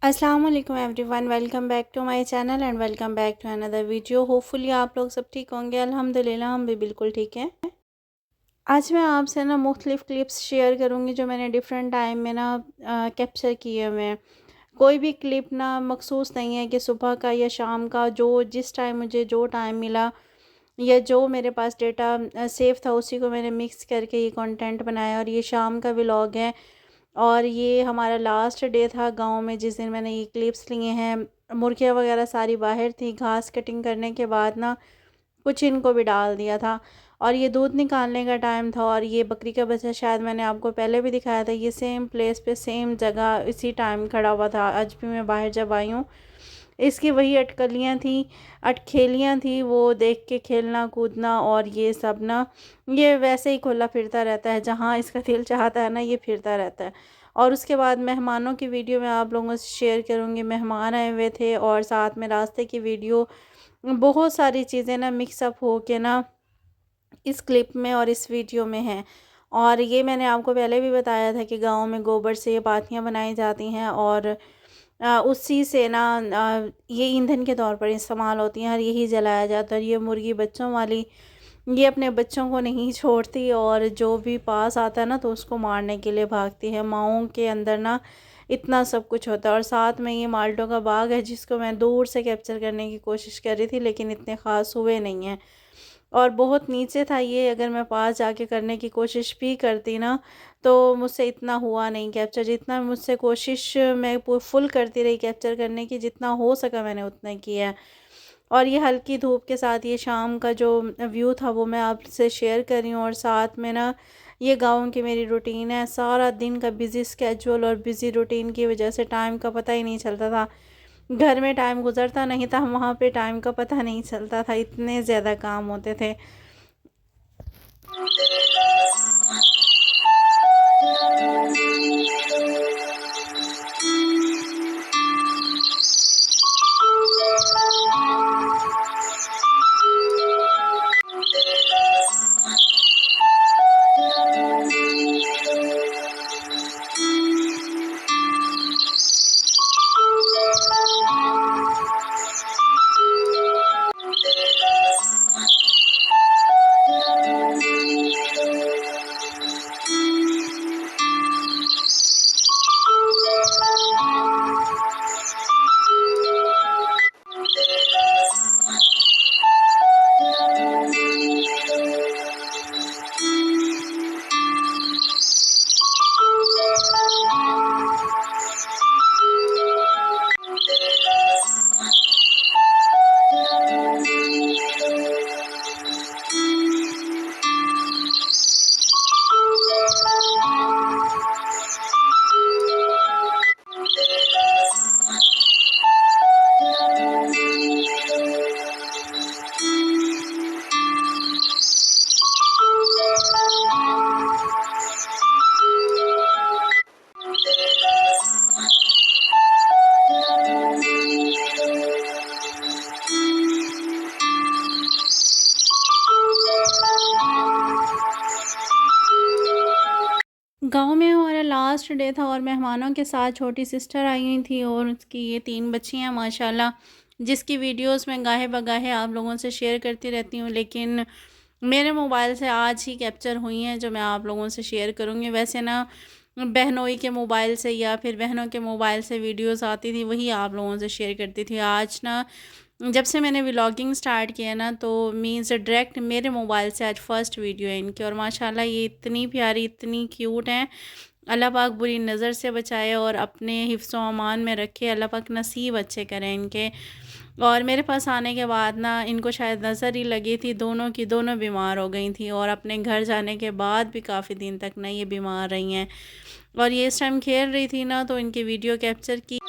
अस्सलाम वालेकुम everyone, welcome back to my channel and welcome back to another video. Hopefully आप लोग सब ठीक होंगे। अल्हम्दुलिल्लाह हम भी बिल्कुल ठीक हैं। आज मैं आपसे ना मुख्तलिफ़ क्लिप्स शेयर करूंगी जो मैंने डिफरेंट टाइम में ना कैप्चर किए हुए हैं। कोई भी क्लिप ना मखसूस नहीं है कि सुबह का या शाम का, जो जिस टाइम मुझे जो टाइम मिला या जो मेरे पास डेटा सेव था उसी को मैंने मिक्स करके ये कंटेंट बनाया। और ये शाम का व्लॉग है और ये हमारा लास्ट डे था गांव में जिस दिन मैंने ये क्लिप्स लिए हैं। मुर्गियाँ वगैरह सारी बाहर थी, घास कटिंग करने के बाद ना कुछ इनको भी डाल दिया था और ये दूध निकालने का टाइम था। और ये बकरी का बच्चा शायद मैंने आपको पहले भी दिखाया था, ये सेम प्लेस पे सेम जगह इसी टाइम खड़ा हुआ था। आज भी मैं बाहर जब आई हूँ, इसकी वही अटकलियाँ थी, अटखेलियाँ थी, वो देख के खेलना कूदना और ये सब ना, ये वैसे ही खुला फिरता रहता है, जहाँ इसका दिल चाहता है ना ये फिरता रहता है। और उसके बाद मेहमानों की वीडियो मैं आप लोगों से शेयर करूँगी। मेहमान आए हुए थे और साथ में रास्ते की वीडियो, बहुत सारी चीज़ें ना मिक्सअप हो के ना इस क्लिप में और इस वीडियो में है। और ये मैंने आपको पहले भी बताया था कि गाँव में गोबर से ये पाथियाँ बनाई जाती हैं और उसी से ना ये ईंधन के तौर पर इस्तेमाल होती हैं और यही जलाया जाता है। और ये मुर्गी बच्चों वाली, ये अपने बच्चों को नहीं छोड़ती और जो भी पास आता है ना तो उसको मारने के लिए भागती है। माओं के अंदर ना इतना सब कुछ होता है। और साथ में ये माल्टों का बाग है जिसको मैं दूर से कैप्चर करने की कोशिश कर रही थी लेकिन इतने ख़ास हुए नहीं हैं और बहुत नीचे था ये। अगर मैं पास जाके करने की कोशिश भी करती ना तो मुझसे इतना हुआ नहीं कैप्चर, जितना मुझसे कोशिश मैं फुल करती रही कैप्चर करने की, जितना हो सका मैंने उतना किया है। और ये हल्की धूप के साथ ये शाम का जो व्यू था वो मैं आपसे शेयर कर रही हूँ। और साथ में ना ये गाँव की मेरी रूटीन है, सारा दिन का बिज़ी स्केड्यूल और बिज़ी रूटीन की वजह से टाइम का पता ही नहीं चलता था। घर में टाइम गुजरता नहीं था, वहाँ पे टाइम का पता नहीं चलता था, इतने ज़्यादा काम होते थे। गाँव में हमारा लास्ट डे था और मेहमानों के साथ छोटी सिस्टर आई हुई थी और उसकी ये 3 बच्चियाँ माशाल्लाह, जिसकी वीडियोस मैं गाहे बगाहे आप लोगों से शेयर करती रहती हूँ लेकिन मेरे मोबाइल से आज ही कैप्चर हुई हैं जो मैं आप लोगों से शेयर करूँगी। वैसे ना बहनोई के मोबाइल से या फिर बहनों के मोबाइल से वीडियोस आती थी वही आप लोगों से शेयर करती थी। आज ना जब से मैंने व्लॉगिंग स्टार्ट किया ना तो मीन्स डायरेक्ट मेरे मोबाइल से आज फ़र्स्ट वीडियो है इनकी। और माशाल्लाह ये इतनी प्यारी, इतनी क्यूट हैं। अल्लाह पाक बुरी नज़र से बचाए और अपने हिफ्ज़ व अमान में रखे। अल्लाह पाक नसीब अच्छे करें इनके। और मेरे पास आने के बाद ना इनको शायद नज़र ही लगी थी, दोनों की दोनों बीमार हो गई थी और अपने घर जाने के बाद भी काफ़ी दिन तक ना ये बीमार रही हैं। और ये इस टाइम खेल रही थी ना तो इनकी वीडियो कैप्चर की।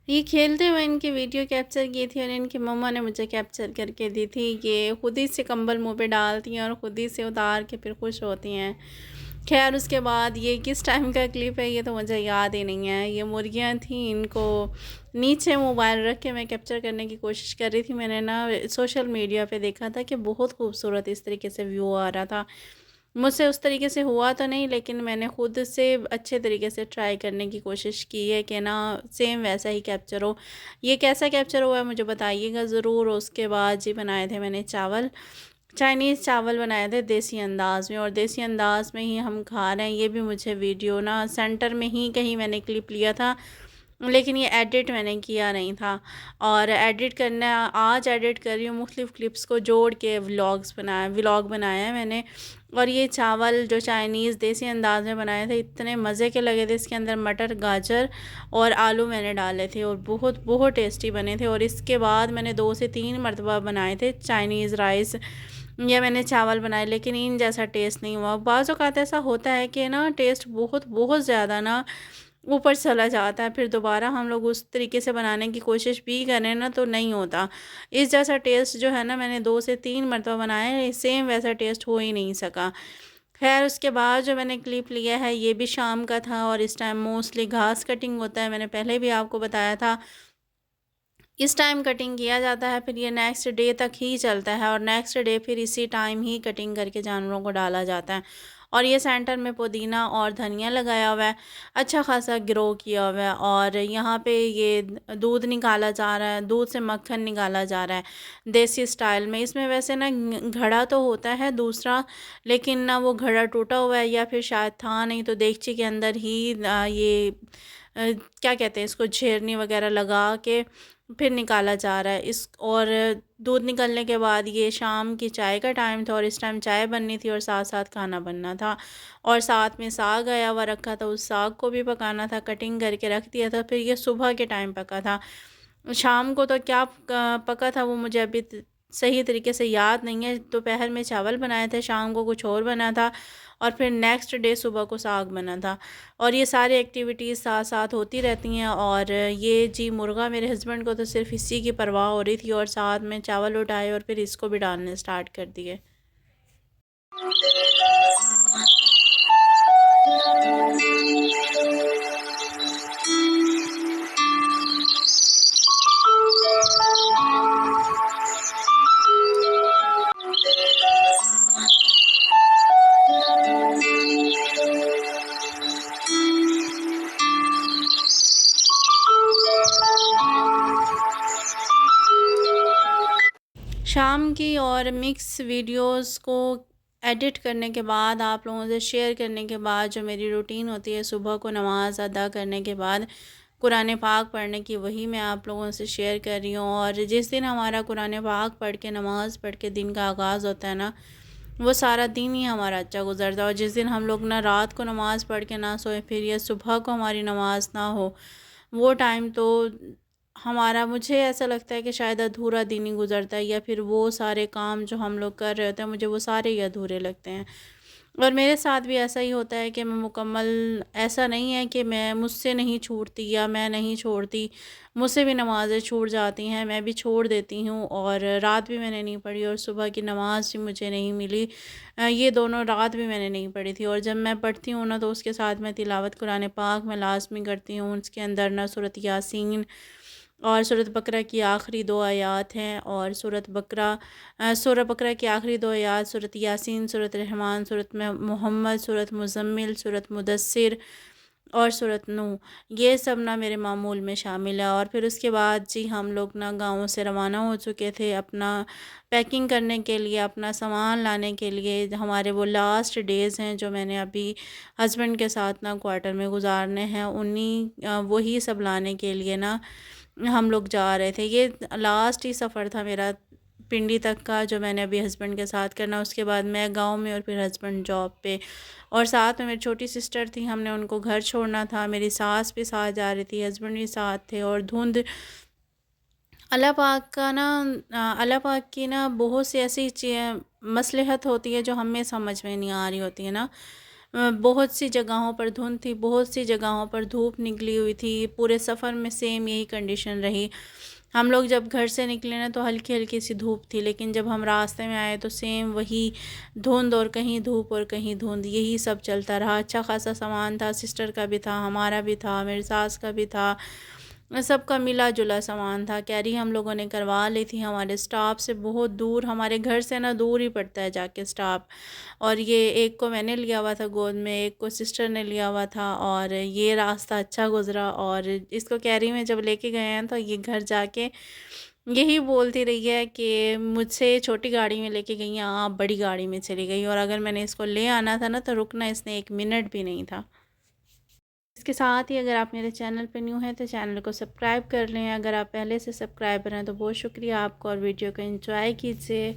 ये खेलते हुए इनकी वीडियो कैप्चर की थी और इनकी मम्मा ने मुझे कैप्चर करके दी थी। ये खुद ही से कंबल मुँह पे डालती हैं और ख़ुद ही से उतार के फिर खुश होती हैं। ख़ैर उसके बाद ये किस टाइम का क्लिप है ये तो मुझे याद ही नहीं है। ये मुर्गियाँ थीं, इनको नीचे मोबाइल रख के मैं कैप्चर करने की कोशिश कर रही थी। मैंने ना सोशल मीडिया पे देखा था कि बहुत खूबसूरत इस तरीके से व्यू आ रहा था। मुझसे उस तरीके से हुआ तो नहीं, लेकिन मैंने ख़ुद से अच्छे तरीके से ट्राई करने की कोशिश की है कि ना सेम वैसा ही कैप्चर हो। ये कैसा कैप्चर हुआ है मुझे बताइएगा ज़रूर। उसके बाद जी बनाए थे मैंने चावल, चाइनीज़ चावल बनाए थे देसी अंदाज़ में, और देसी अंदाज़ में ही हम खा रहे हैं। ये भी मुझे वीडियो ना सेंटर में ही कहीं मैंने क्लिप लिया था, लेकिन ये एडिट मैंने किया नहीं था। और एडिट करना आज एडिट कर रही हूँ, मुख्तलिफ़ क्लिप्स को जोड़ के व्लॉग बनाया है मैंने। और ये चावल जो चाइनीज़ देसी अंदाज़ में बनाए थे इतने मज़े के लगे थे। इसके अंदर मटर, गाजर और आलू मैंने डाले थे और बहुत बहुत टेस्टी बने थे। और इसके बाद मैंने 2 से 3 मरतबा बनाए थे चाइनीज़ राइस, या मैंने चावल बनाए, लेकिन इन जैसा टेस्ट नहीं हुआ। बाज़ औक़ात ऐसा होता है कि ना टेस्ट बहुत बहुत ज़्यादा ना ऊपर चला जाता है, फिर दोबारा हम लोग उस तरीके से बनाने की कोशिश भी करें ना तो नहीं होता। इस जैसा टेस्ट जो है ना मैंने 2 से 3 मरतबा बनाया है, सेम वैसा टेस्ट हो ही नहीं सका। ख़ैर उसके बाद जो मैंने क्लिप लिया है ये भी शाम का था, और इस टाइम मोस्टली घास कटिंग होता है, मैंने पहले भी आपको बताया था। इस टाइम कटिंग किया जाता है, फिर ये नेक्स्ट डे तक ही चलता है, और नेक्स्ट डे फिर इसी टाइम ही कटिंग करके जानवरों को डाला जाता है। और ये सेंटर में पुदीना और धनिया लगाया हुआ है, अच्छा खासा ग्रो किया हुआ है। और यहाँ पे ये दूध निकाला जा रहा है, दूध से मक्खन निकाला जा रहा है देसी स्टाइल में। इसमें वैसे ना घड़ा तो होता है दूसरा, लेकिन ना वो घड़ा टूटा हुआ है या फिर शायद था नहीं, तो देगची के अंदर ही ये क्या कहते हैं इसको, झेरनी वगैरह लगा के फिर निकाला जा रहा है इस। और दूध निकलने के बाद ये शाम की चाय का टाइम था, और इस टाइम चाय बननी थी और साथ साथ खाना बनना था, और साथ में साग आया हुआ रखा था, उस साग को भी पकाना था, कटिंग करके रख दिया था। फिर ये सुबह के टाइम पका था। शाम को तो क्या पका था वो मुझे अभी सही तरीके से याद नहीं है। दोपहर में चावल बनाए थे, शाम को कुछ और बना था, और फिर नेक्स्ट डे सुबह को साग बना था। और ये सारी एक्टिविटीज़ साथ साथ होती रहती हैं। और ये जी मुर्गा मेरे हस्बैंड को तो सिर्फ इसी की परवाह हो रही थी, और साथ में चावल उठाए और फिर इसको भी डालने स्टार्ट कर दिए। शाम की और मिक्स वीडियोस को एडिट करने के बाद, आप लोगों से शेयर करने के बाद, जो मेरी रूटीन होती है सुबह को नमाज़ अदा करने के बाद कुरान पाक पढ़ने की, वही मैं आप लोगों से शेयर कर रही हूँ। और जिस दिन हमारा कुरान पाक पढ़ के नमाज़ पढ़ के दिन का आगाज़ होता है ना, वो सारा दिन ही हमारा अच्छा गुजरता है। और जिस दिन हम लोग ना रात को नमाज़ पढ़ के ना सोए, फिर या सुबह को हमारी नमाज़ ना हो, वो टाइम तो हमारा, मुझे ऐसा लगता है कि शायद अधूरा दिन ही गुजरता है, या फिर वो सारे काम जो हम लोग कर रहे होते हैं मुझे वो सारे ही अधूरे लगते हैं। और मेरे साथ भी ऐसा ही होता है कि मैं मुकम्मल, ऐसा नहीं है कि मैं मुझसे नहीं छूटती या मैं नहीं छोड़ती, मुझसे भी नमाज़ें छूट जाती हैं, मैं भी छोड़ देती हूँ। और रात भी मैंने नहीं पढ़ी और सुबह की नमाज़ भी मुझे नहीं मिली, ये दोनों रात भी मैंने नहीं पढ़ी थी। और जब मैं पढ़ती हूँ ना तो उसके साथ मैं तिलावत कुरान पाक में लाज़मी करती हूँ। उसके अंदर ना सूरत यासीन और सूरत बकरा की आखिरी 2 आयत हैं, और सूरह बकरा की आखिरी 2 आयत, सूरत यासीन, सूरत रहमान, सूरत में मोहम्मद, सूरत मुज़म्मिल, सूरत मुदस्सिर और सूरत नूह, ये सब ना मेरे मामूल में शामिल है। और फिर उसके बाद जी हम लोग ना गाँव से रवाना हो चुके थे अपना पैकिंग करने के लिए, अपना सामान लाने के लिए। हमारे वो लास्ट डेज़ हैं जो मैंने अभी हस्बैंड के साथ ना क्वार्टर में गुजारने हैं, वही सब लाने के लिए ना हम लोग जा रहे थे। ये लास्ट ही सफ़र था मेरा पिंडी तक का, जो मैंने अभी हस्बैंड के साथ करना। उसके बाद मैं गांव में और फिर हस्बैंड जॉब पे, और साथ में मेरी छोटी सिस्टर थी, हमने उनको घर छोड़ना था। मेरी सास भी साथ जा रही थी, हस्बैंड भी साथ थे। और धुंध, अल्लाह पाक का ना, अल्लाह पाक की ना बहुत सी ऐसी मसलहत होती है जो हमें समझ में नहीं आ रही होती है ना। बहुत सी जगहों पर धुंध थी, बहुत सी जगहों पर धूप निकली हुई थी। पूरे सफ़र में सेम यही कंडीशन रही। हम लोग जब घर से निकले ना तो हल्की हल्की सी धूप थी, लेकिन जब हम रास्ते में आए तो सेम वही धुंध, और कहीं धूप और कहीं धुंध, यही सब चलता रहा। अच्छा खासा सामान था, सिस्टर का भी था, हमारा भी था, मेरी सास का भी था, सबका मिला जुला सामान था। कैरी हम लोगों ने करवा ली थी हमारे स्टॉप से बहुत दूर, हमारे घर से ना दूर ही पड़ता है जाके स्टॉप। और ये एक को मैंने लिया हुआ था गोद में, एक को सिस्टर ने लिया हुआ था, और ये रास्ता अच्छा गुजरा। और इसको कैरी में जब लेके गए हैं तो ये घर जाके यही बोलती रही है कि मुझसे छोटी गाड़ी में लेके गई हैं, आप बड़ी गाड़ी में चली गई। और अगर मैंने इसको ले आना था ना तो रुकना इसने 1 मिनट भी नहीं था। इसके साथ ही अगर आप मेरे चैनल पर न्यू हैं तो चैनल को सब्सक्राइब कर लें। अगर आप पहले से सब्सक्राइबर हैं तो बहुत शुक्रिया आपको, और वीडियो को एंजॉय कीजिए।